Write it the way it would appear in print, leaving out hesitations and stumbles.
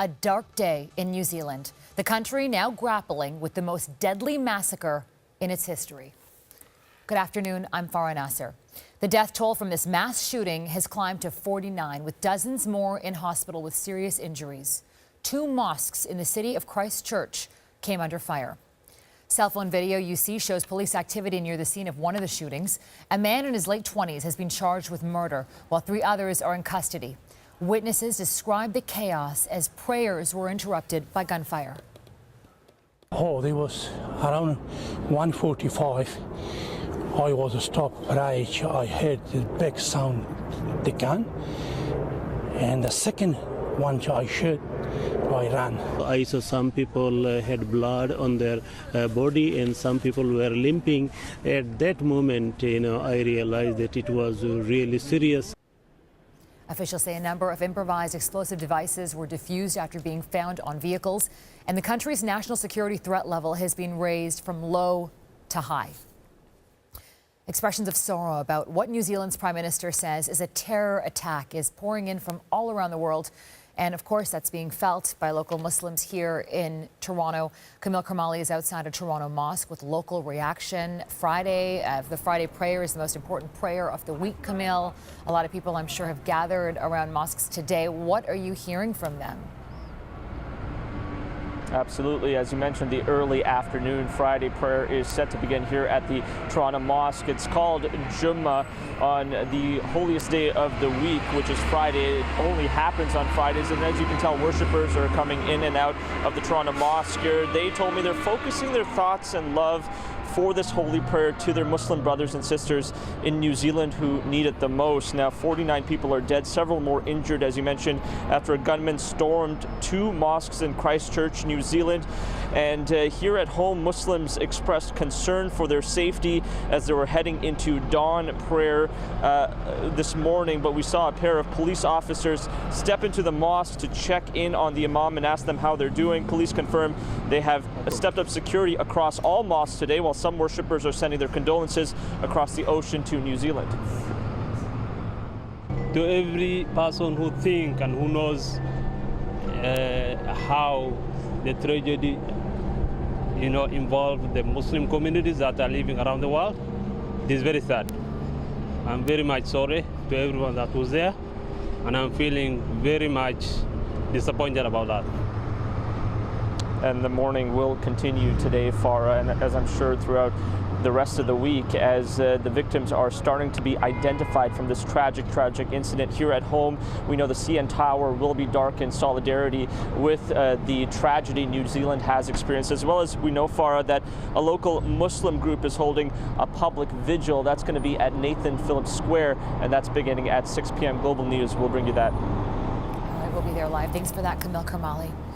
A dark day in New Zealand. The country now grappling with the most deadly massacre in its history. Good afternoon, I'm Farah Nasser. The death toll from this mass shooting has climbed to 49, with dozens more in hospital with serious injuries. 2 mosques in the city of Christchurch came under fire. Cell phone video you see shows police activity near the scene of one of the shootings. A man in his late 20s has been charged with murder, while 3 others are in custody. Witnesses describe the chaos as prayers were interrupted by gunfire. Oh, there was around 1:45. I was stopped pray. I heard the big sound, the gun, and the second one I shot, I ran. I saw some people had blood on their body, and some people were limping. At that moment, I realized that it was really serious. Officials say a number of improvised explosive devices were defused after being found on vehicles, and the country's national security threat level has been raised from low to high. Expressions of sorrow about what New Zealand's Prime Minister says is a terror attack is pouring in from all around the world. And of course, that's being felt by local Muslims here in Toronto. Camille Kermali is outside a Toronto mosque with local reaction. The Friday prayer is the most important prayer of the week, Camille. A lot of people, I'm sure, have gathered around mosques today. What are you hearing from them? Absolutely. As you mentioned, the early afternoon Friday prayer is set to begin here at the Toronto Mosque. It's called Jummah on the holiest day of the week, which is Friday. It only happens on Fridays, and as you can tell, worshipers are coming in and out of the Toronto Mosque here. They told me they're focusing their thoughts and love for this holy prayer to their Muslim brothers and sisters in New Zealand who need it the most. Now, 49 people are dead, several more injured, as you mentioned, after a gunman stormed 2 mosques in Christchurch, New Zealand. And here at home, Muslims expressed concern for their safety as they were heading into dawn prayer this morning. But we saw a pair of police officers step into the mosque to check in on the imam and ask them how they're doing. Police confirm they have stepped up security across all mosques today, while some worshippers are sending their condolences across the ocean to New Zealand. To every person who thinks and who knows how the tragedy involved the Muslim communities that are living around the world, it is very sad. I'm very much sorry to everyone that was there, and I'm feeling very much disappointed about that. And the mourning will continue today, Farah, and as I'm sure throughout the rest of the week, as the victims are starting to be identified from this tragic incident here at home. We know the CN Tower will be dark in solidarity with the tragedy New Zealand has experienced, as well as we know, Farah, that a local Muslim group is holding a public vigil. That's going to be at Nathan Phillips Square, and that's beginning at 6 p.m. Global News will bring you that. All right, we'll be there live. Thanks for that, Camille Kermali.